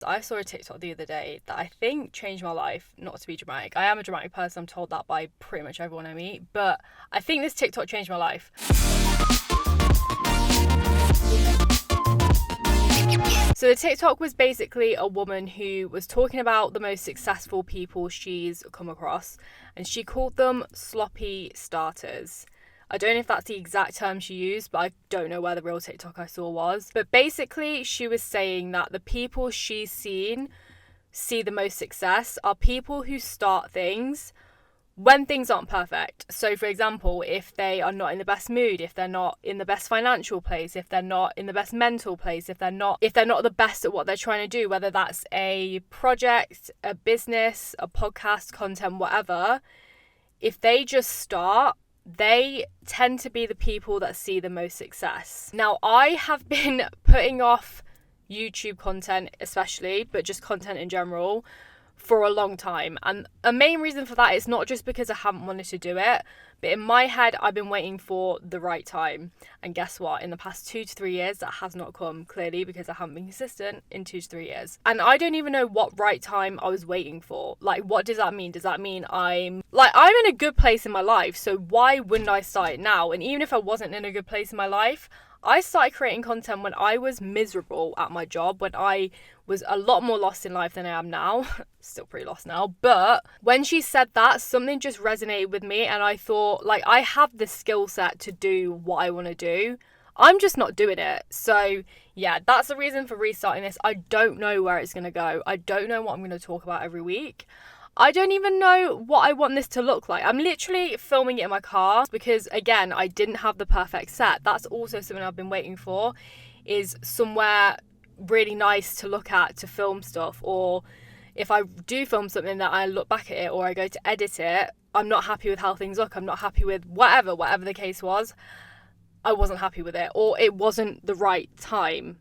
I saw a TikTok the other day that I think changed my life, not to be dramatic. I am a dramatic person, I'm told that by pretty much everyone I meet, but I think this TikTok changed my life. So the TikTok was basically a woman who was talking about the most successful people she's come across, and she called them sloppy starters. I don't know if that's the exact term she used, but I don't know where the real TikTok I saw was. But basically, she was saying that the people she's seen see the most success are people who start things when things aren't perfect. So, for example, if they are not in the best mood, if they're not in the best financial place, if they're not in the best mental place, if they're not the best at what they're trying to do, whether that's a project, a business, a podcast, content, whatever, if they just start, they tend to be the people that see the most success. Now, I have been putting off YouTube content especially, but just content in general, for a long time. And a main reason for that is not just because I haven't wanted to do it, but in my head, I've been waiting for the right time. And guess what? In the past 2 to 3 years, that has not come, clearly, because I haven't been consistent in 2 to 3 years. And I don't even know what right time I was waiting for. Like, what does that mean? Does that mean I'm in a good place in my life, so why wouldn't I start it now? And even if I wasn't in a good place in my life, I started creating content when I was miserable at my job, when I was a lot more lost in life than I am now. Still pretty lost now. But when she said that, something just resonated with me, and I thought, like, I have the skill set to do what I want to do. I'm just not doing it. So yeah, that's the reason for restarting this. I don't know where it's going to go. I don't know what I'm going to talk about every week. I don't even know what I want this to look like. I'm literally filming it in my car because, again, I didn't have the perfect set. That's also something I've been waiting for, is somewhere really nice to look at to film stuff. Or if I do film something that I look back at it or I go to edit it, I'm not happy with how things look. I'm not happy with whatever the case was. I wasn't happy with it, or it wasn't the right time.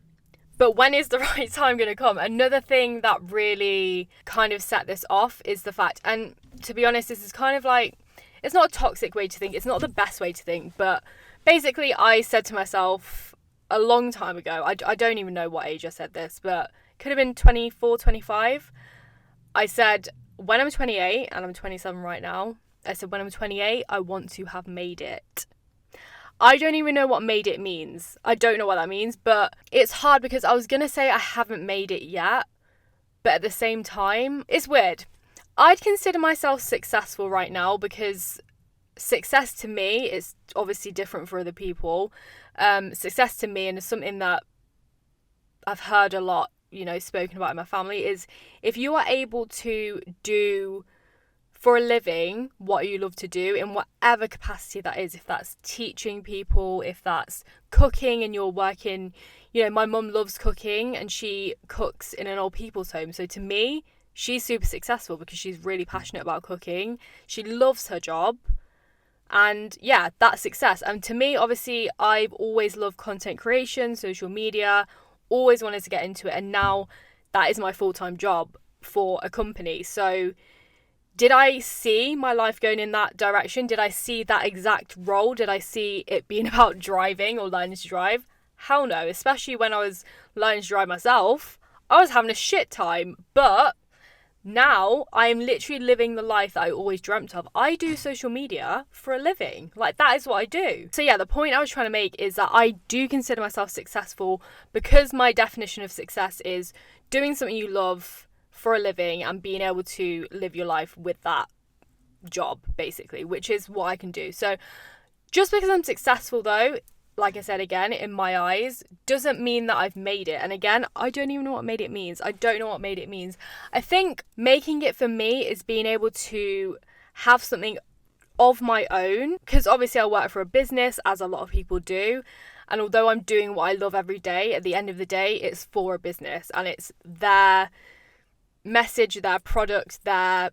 But when is the right time going to come? Another thing that really kind of set this off is the fact, and to be honest, this is kind of like, it's not a toxic way to think, it's not the best way to think, but basically I said to myself a long time ago, I don't even know what age I said this, but it could have been 24, 25. I said, when I'm 28, and I'm 27 right now, I said, when I'm 28, I want to have made it. I don't even know what made it means. I don't know what that means, but it's hard because I was going to say I haven't made it yet, but at the same time, it's weird. I'd consider myself successful right now because success to me is obviously different for other people. Success to me, and it's something that I've heard a lot, spoken about in my family, is if you are able to do for a living what you love to do in whatever capacity that is, if that's teaching people, if that's cooking and you're working, my mum loves cooking and she cooks in an old people's home. So to me, she's super successful because she's really passionate about cooking. She loves her job. And yeah, that's success. And to me, obviously, I've always loved content creation, social media, always wanted to get into it. And now that is my full-time job for a company. So did I see my life going in that direction? Did I see that exact role? Did I see it being about driving or learning to drive? Hell no, especially when I was learning to drive myself. I was having a shit time, but now I'm literally living the life that I always dreamt of. I do social media for a living. Like, that is what I do. So yeah, the point I was trying to make is that I do consider myself successful because my definition of success is doing something you love for a living and being able to live your life with that job, basically, which is what I can do. So just because I'm successful, though, like I said again, in my eyes, doesn't mean that I've made it. And again, I don't even know what made it means. I don't know what made it means. I think making it for me is being able to have something of my own, because obviously I work for a business, as a lot of people do. And although I'm doing what I love every day, at the end of the day, it's for a business and it's their message, their product, their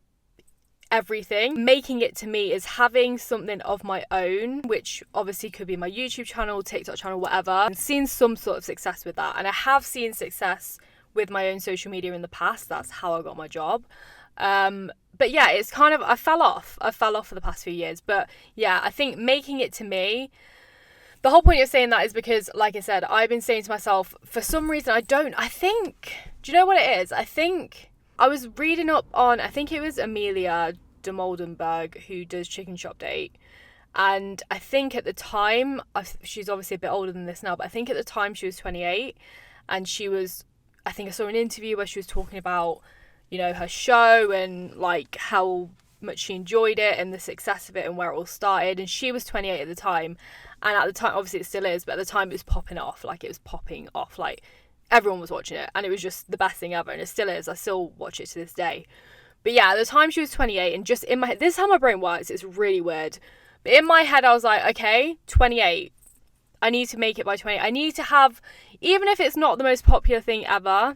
everything. Making it to me is having something of my own, which obviously could be my YouTube channel, TikTok channel, whatever, and seeing some sort of success with that. And I have seen success with my own social media in the past. That's how I got my job. But yeah, it's kind of, I fell off for the past few years. But yeah, I think making it to me, the whole point of saying that is because, like I said, I've been saying to myself, for some reason, Do you know what it is? I think I was reading up on, I think it was Amelia de Moldenberg who does Chicken Shop Date. And I think at the time, she's obviously a bit older than this now, but I think at the time she was 28. And she was, I think I saw an interview where she was talking about, you know, her show and like how much she enjoyed it and the success of it and where it all started. And she was 28 at the time. And at the time, obviously it still is, but at the time it was popping off. Like it was popping off. Like everyone was watching it and it was just the best thing ever. And it still is. I still watch it to this day. But yeah, at the time she was 28, and just in my head, this is how my brain works. It's really weird. But in my head, I was like, okay, 28. I need to make it by 20. I need to have, even if it's not the most popular thing ever,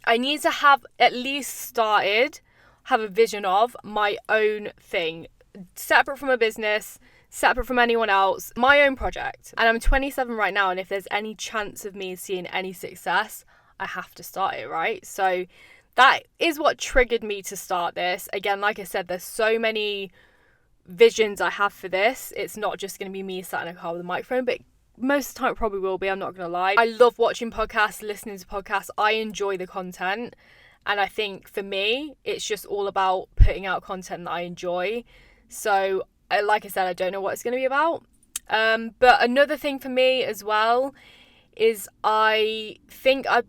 I need to have at least started, have a vision of my own thing, separate from a business, separate from anyone else, my own project. And I'm 27 right now, and if there's any chance of me seeing any success, I have to start it, right? So that is what triggered me to start this. Again, like I said, there's so many visions I have for this. It's not just going to be me sat in a car with a microphone, but most of the time it probably will be, I'm not going to lie. I love watching podcasts, listening to podcasts. I enjoy the content, and I think for me it's just all about putting out content that I enjoy. So like I said, I don't know what it's going to be about, but another thing for me as well is I think I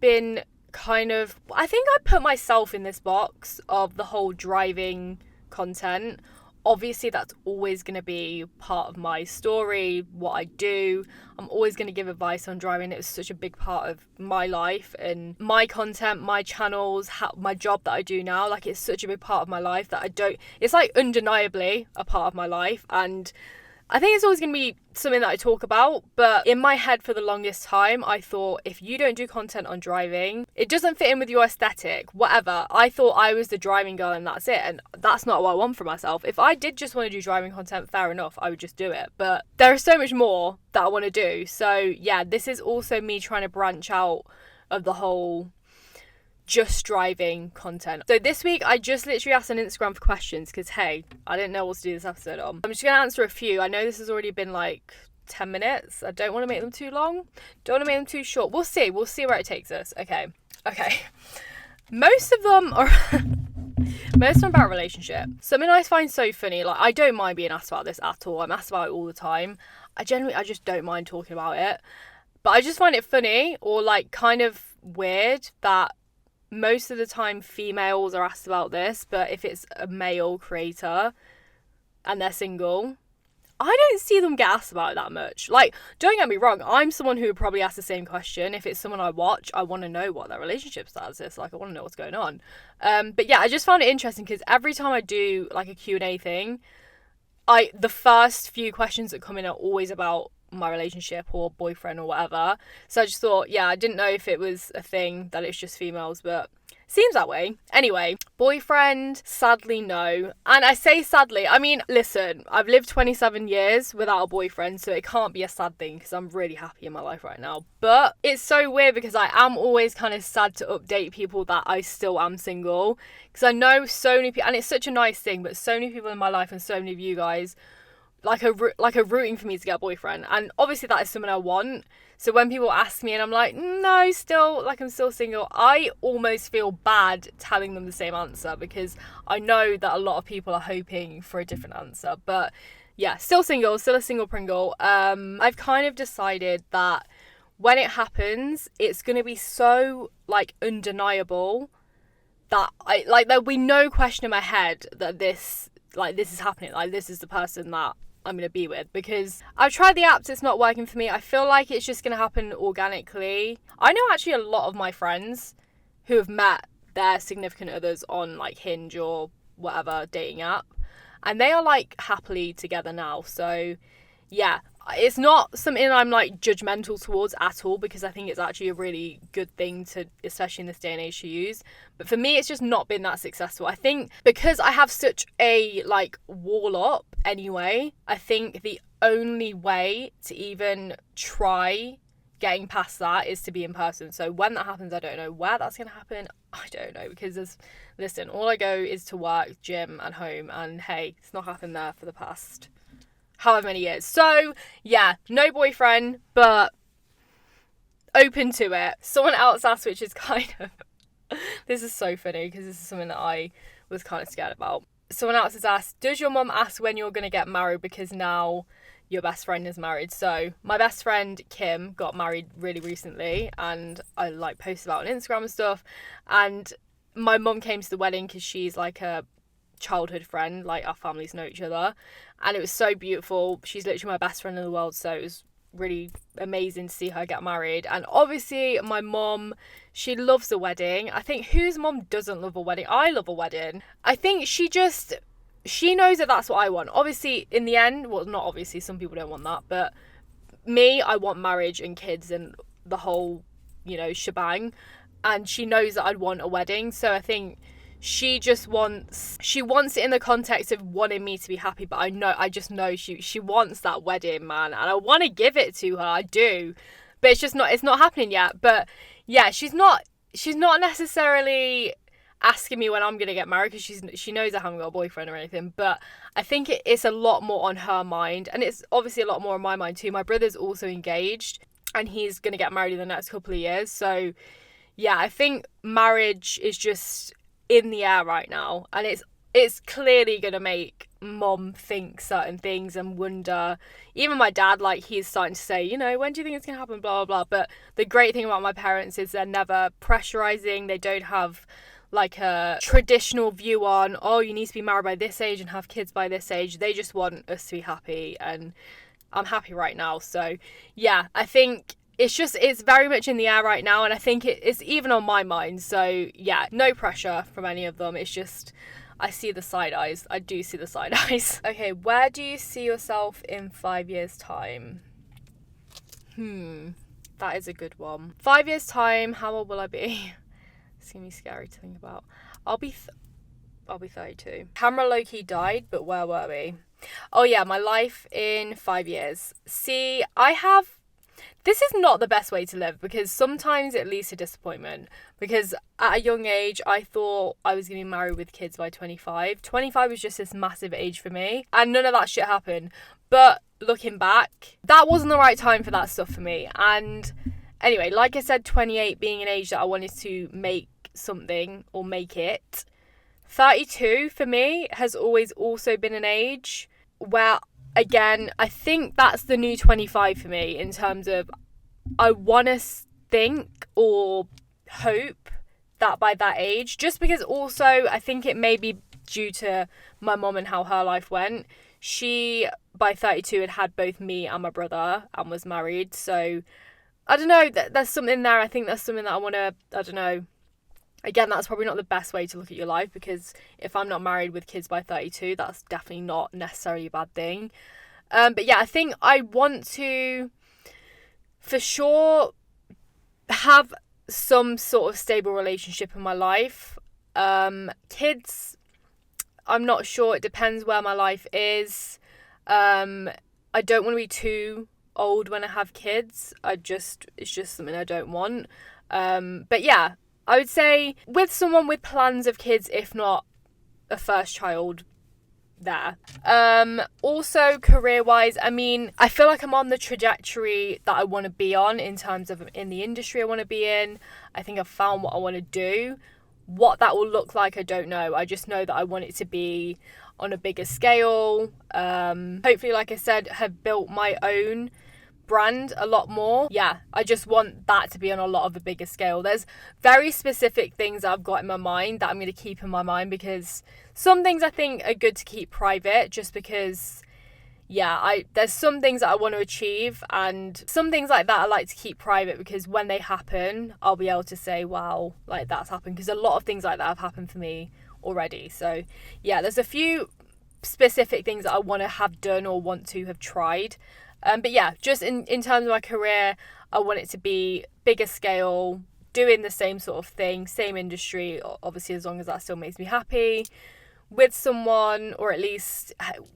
put myself in this box of the whole driving content. Obviously, that's always going to be part of my story, what I do. I'm always going to give advice on driving. It was such a big part of my life and my content, my channels, my job that I do now. Like, it's such a big part of my life that it's like undeniably a part of my life. And I think it's always going to be something that I talk about, but in my head for the longest time, I thought if you don't do content on driving, it doesn't fit in with your aesthetic, whatever. I thought I was the driving girl and that's it, and that's not what I want for myself. If I did just want to do driving content, fair enough, I would just do it. But there is so much more that I want to do. So yeah, this is also me trying to branch out of the whole just driving content. So this week I just literally asked on Instagram for questions because hey, I didn't know what to do this episode on. I'm just gonna answer a few. I know this has already been like 10 minutes. I don't want to make them too long, don't want to make them too short. We'll see where it takes us. Okay most of them are about relationship. Something I find so funny, like I don't mind being asked about this at all. I'm asked about it all the time. I just don't mind talking about it, but I just find it funny or like kind of weird that most of the time females are asked about this, but if it's a male creator and they're single, I don't see them get asked about it that much. Like, don't get me wrong, I'm someone who would probably ask the same question. If it's someone I watch, I want to know what their relationship status is. Like, I want to know what's going on. But yeah, I just found it interesting because every time I do like a Q&A thing, the first few questions that come in are always about my relationship or boyfriend or whatever. So I just thought, yeah, I didn't know if it was a thing that it's just females, but seems that way. Anyway, boyfriend, sadly no. And I say sadly, I mean, listen, I've lived 27 years without a boyfriend, so it can't be a sad thing because I'm really happy in my life right now. But it's so weird because I am always kind of sad to update people that I still am single, because I know so many people, and it's such a nice thing, but so many people in my life and so many of you guys are rooting for me to get a boyfriend, and obviously that is something I want. So when people ask me and I'm like, no, still, like, I'm still single, I almost feel bad telling them the same answer because I know that a lot of people are hoping for a different answer. But yeah, still single, still a single Pringle. I've kind of decided that when it happens, it's going to be so like undeniable that there'll be no question in my head that this is happening. Like, this is the person that I'm going to be with, because I've tried the apps, it's not working for me. I feel like it's just going to happen organically. I know actually a lot of my friends who have met their significant others on like Hinge or whatever dating app, and they are like happily together now. So yeah, it's not something I'm like judgmental towards at all, because I think it's actually a really good thing to, especially in this day and age, to use. But for me, it's just not been that successful. I think because I have such a like wall up anyway, I think the only way to even try getting past that is to be in person. So when that happens, I don't know where that's going to happen. I don't know, because listen, all I go is to work, gym and home, and hey, it's not happened there for the past however many years. So yeah, no boyfriend, but open to it. Someone else asked, which is kind of This is so funny because this is something that I was kind of scared about. Someone else has asked, does your mum ask when you're going to get married because now your best friend is married? So my best friend Kim got married really recently, and I like posted about it on Instagram and stuff, and my mum came to the wedding because she's like a childhood friend, like our families know each other, and it was so beautiful. She's literally my best friend in the world, so it was really amazing to see her get married. And obviously my mom, she loves a wedding. I think whose mom doesn't love a wedding? I love a wedding. I think she knows that that's what I want. Obviously in the end, well, not obviously, some people don't want that, but me, I want marriage and kids and the whole, shebang, and she knows that I'd want a wedding. So I think she wants it in the context of wanting me to be happy, but I just know she wants that wedding, man, and I want to give it to her. I do, but it's not happening yet. But yeah, she's not necessarily asking me when I'm gonna get married because she knows I haven't got a boyfriend or anything. But I think it's a lot more on her mind, and it's obviously a lot more on my mind too. My brother's also engaged, and he's gonna get married in the next couple of years. So yeah, I think marriage is just in the air right now, and it's clearly gonna make mom think certain things and wonder. Even my dad, like, he's starting to say, when do you think it's gonna happen, blah blah blah. But the great thing about my parents is they're never pressurizing. They don't have like a traditional view on, oh, you need to be married by this age and have kids by this age. They just want us to be happy, and I'm happy right now. So yeah, I think it's very much in the air right now, and I think it's even on my mind. So yeah, no pressure from any of them. It's just, I see the side eyes. I do see the side eyes. Okay, where do you see yourself in 5 years' time? That is a good one. 5 years' time, how old will I be? It's gonna be scary to think about. I'll be 32. Camera low-key died, but where were we? Oh yeah, my life in 5 years. See, this is not the best way to live, because sometimes it leads to disappointment. Because at a young age, I thought I was going to be married with kids by 25. 25 was just this massive age for me, and none of that shit happened. But looking back, that wasn't the right time for that stuff for me. And anyway, like I said, 28 being an age that I wanted to make something or make it. 32 for me has always also been an age where, again, I think that's the new 25 for me, in terms of I want to think or hope that by that age, just because also I think it may be due to my mom and how her life went. She, by 32, had both me and my brother and was married. So I don't know, there's something there. I think that's something that I want to, I don't know. Again, that's probably not the best way to look at your life, because if I'm not married with kids by 32, that's definitely not necessarily a bad thing. But yeah, I think I want to, for sure, have some sort of stable relationship in my life. Kids, I'm not sure. It depends where my life is. I don't want to be too old when I have kids. It's just something I don't want. But yeah, I would say with someone with plans of kids, if not a first child there. Also career-wise, I mean, I feel like I'm on the trajectory that I want to be on in terms of in the industry I want to be in. I think I've found what I want to do. What that will look like, I don't know. I just know that I want it to be on a bigger scale. Hopefully, like I said, have built my own brand a lot more. Yeah, I just want that to be on a lot of a bigger scale. There's very specific things that I've got in my mind that I'm going to keep in my mind, because some things I think are good to keep private, just because there's some things that I want to achieve, and some things like that I like to keep private, because when they happen, I'll be able to say, wow, like that's happened, because a lot of things like that have happened for me already. So yeah, there's a few specific things that I want to have done or want to have tried. But yeah, just in terms of my career, I want it to be bigger scale, doing the same sort of thing, same industry, obviously, as long as that still makes me happy, with someone, or at least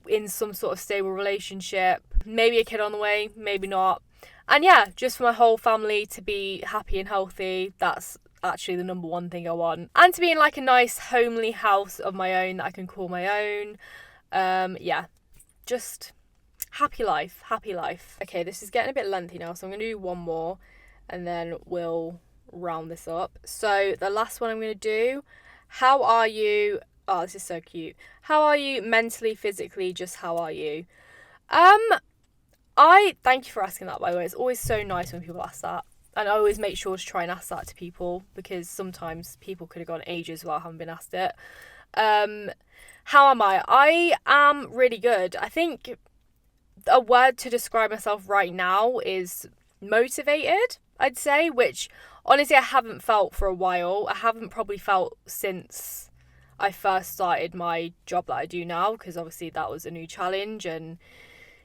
in some sort of stable relationship, maybe a kid on the way, maybe not. And yeah, just for my whole family to be happy and healthy. That's actually the number one thing I want. And to be in like a nice homely house of my own that I can call my own. Yeah, just happy life. Okay, this is getting a bit lengthy now, so I'm going to do one more, and then we'll round this up. So the last one I'm going to do, how are you? Oh, this is so cute. How are you mentally, physically? Just how are you? I thank you for asking that, by the way. It's always so nice when people ask that. And I always make sure to try and ask that to people, because sometimes people could have gone ages without having been asked it. How am I? I am really good. I think a word to describe myself right now is motivated, I'd say, which honestly I haven't felt for a while. I haven't probably felt since I first started my job that I do now, because obviously that was a new challenge. And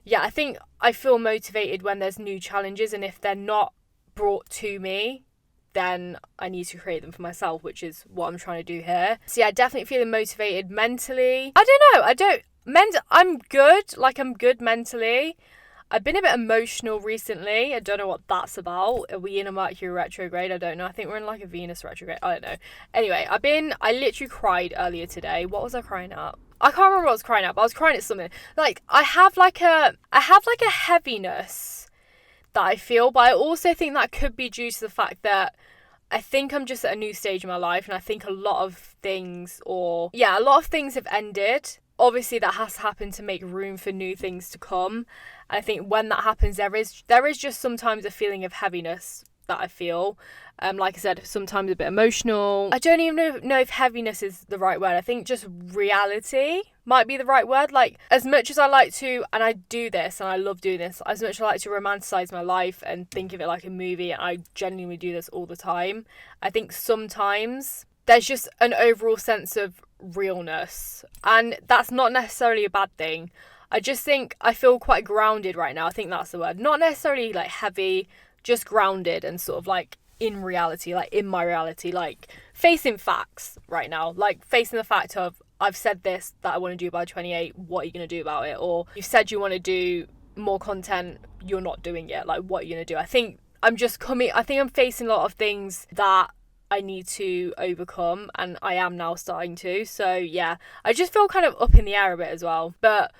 yeah, I think I feel motivated when there's new challenges, and if they're not brought to me, then I need to create them for myself, which is what I'm trying to do here. So yeah, definitely feeling motivated mentally. I don't know, I'm good, like I'm good mentally. I've been a bit emotional recently. I don't know what that's about. Are we in a Mercury retrograde? I don't know. I think we're in like a Venus retrograde. I don't know. Anyway, I literally cried earlier today. What was I crying at? I can't remember what I was crying at, but I was crying at something. Like, I have like a heaviness that I feel, but I also think that could be due to the fact that I think I'm just at a new stage in my life, and I think a lot of things have ended. Obviously that has to happen to make room for new things to come. And I think when that happens, there is just sometimes a feeling of heaviness that I feel. Like I said, sometimes a bit emotional. I don't even know if heaviness is the right word. I think just reality might be the right word. Like, as much as I like to, and I do this and I love doing this, as much as I like to romanticize my life and think of it like a movie, and I genuinely do this all the time, I think sometimes there's just an overall sense of realness, and that's not necessarily a bad thing. I just think I feel quite grounded right now. I think that's the word. Not necessarily like heavy, just grounded and sort of like in reality, like in my reality, like facing facts right now, like facing the fact of, I've said this that I want to do by 28, what are you going to do about it? Or you've said you want to do more content, you're not doing it, like what are you going to do? I think I'm facing a lot of things that I need to overcome, and I am now starting to. So yeah, I just feel kind of up in the air a bit as well. But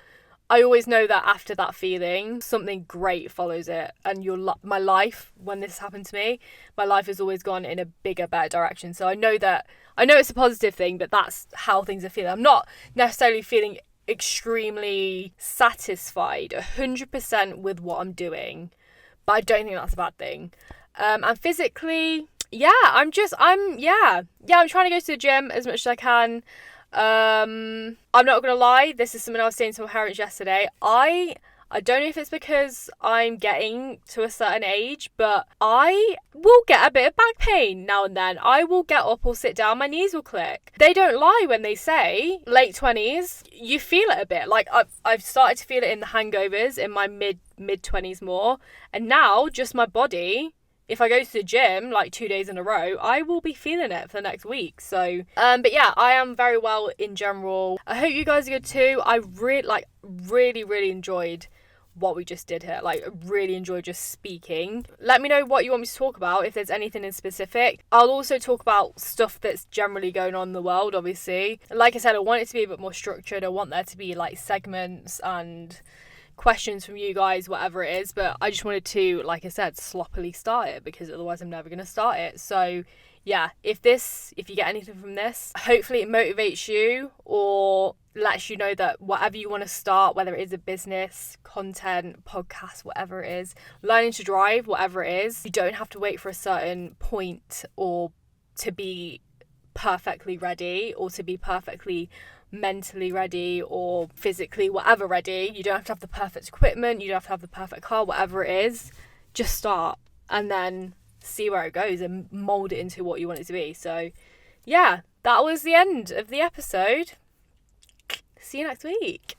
I always know that after that feeling, something great follows it. And my life, when this happened to me, my life has always gone in a bigger, better direction. So I know it's a positive thing, but that's how things are feeling. I'm not necessarily feeling extremely satisfied 100% with what I'm doing, but I don't think that's a bad thing. And physically, yeah, I'm trying to go to the gym as much as I can. I'm not gonna lie, this is something I was saying to my parents yesterday. I don't know if it's because I'm getting to a certain age, but I will get a bit of back pain now and then. I will get up or sit down, my knees will click. They don't lie when they say late 20s, you feel it a bit. Like I've started to feel it in the hangovers in my mid 20s more, and now just my body, if I go to the gym like 2 days in a row, I will be feeling it for the next week. So, but yeah, I am very well in general. I hope you guys are good too. I really enjoyed what we just did here. Like, really enjoyed just speaking. Let me know what you want me to talk about, if there's anything in specific. I'll also talk about stuff that's generally going on in the world, obviously. Like I said, I want it to be a bit more structured. I want there to be like segments and questions from you guys, whatever it is, but I just wanted to, like I said, sloppily start it, because otherwise I'm never going to start it. So yeah, if you get anything from this, hopefully it motivates you or lets you know that whatever you want to start, whether it is a business, content, podcast, whatever it is, learning to drive, whatever it is, you don't have to wait for a certain point or to be perfectly ready, or to be perfectly mentally ready or physically whatever ready. You don't have to have the perfect equipment, you don't have to have the perfect car, whatever it is. Just start and then see where it goes and mold it into what you want it to be. So yeah, that was the end of the episode. See you next week.